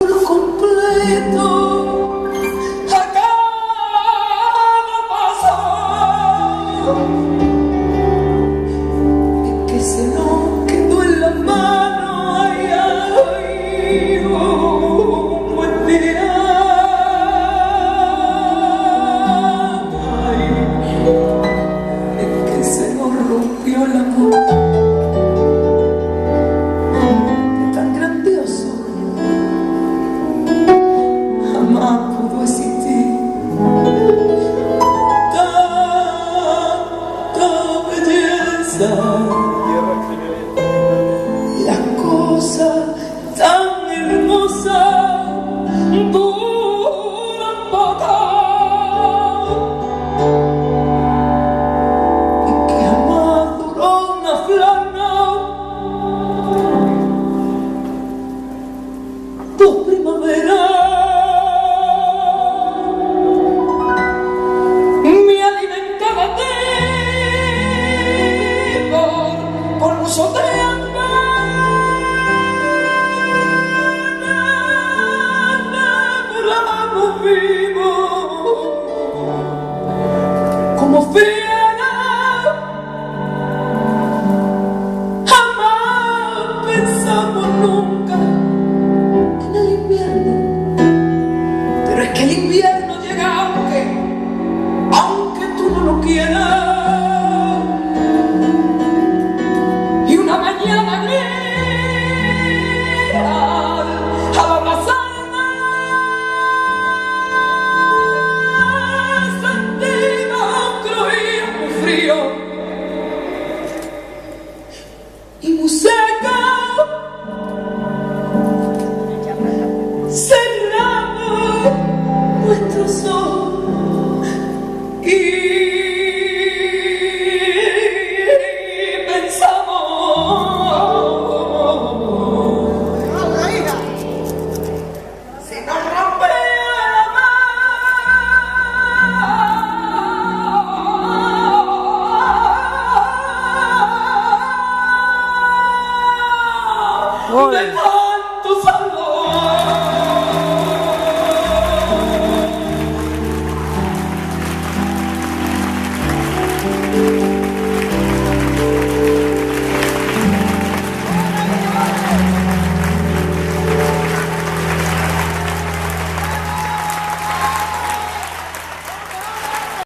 por completo a cada paso. Es que se nos quedó en la mano, ay, ay, un buen día. Ay, es que se nos rompió el amor. Jamás pudo existir tanta belleza, las cosas tan hermosas duran poco, y que jamás duró una flor, no, dos primaveras. Como fiera, jamás pensamos nunca en el invierno, pero es que el invierno llega aunque tú no lo quieras, y una mañana negra al abrazarme y muy seca, cerramos nuestros ojos y pensamos si nos rompe la mano.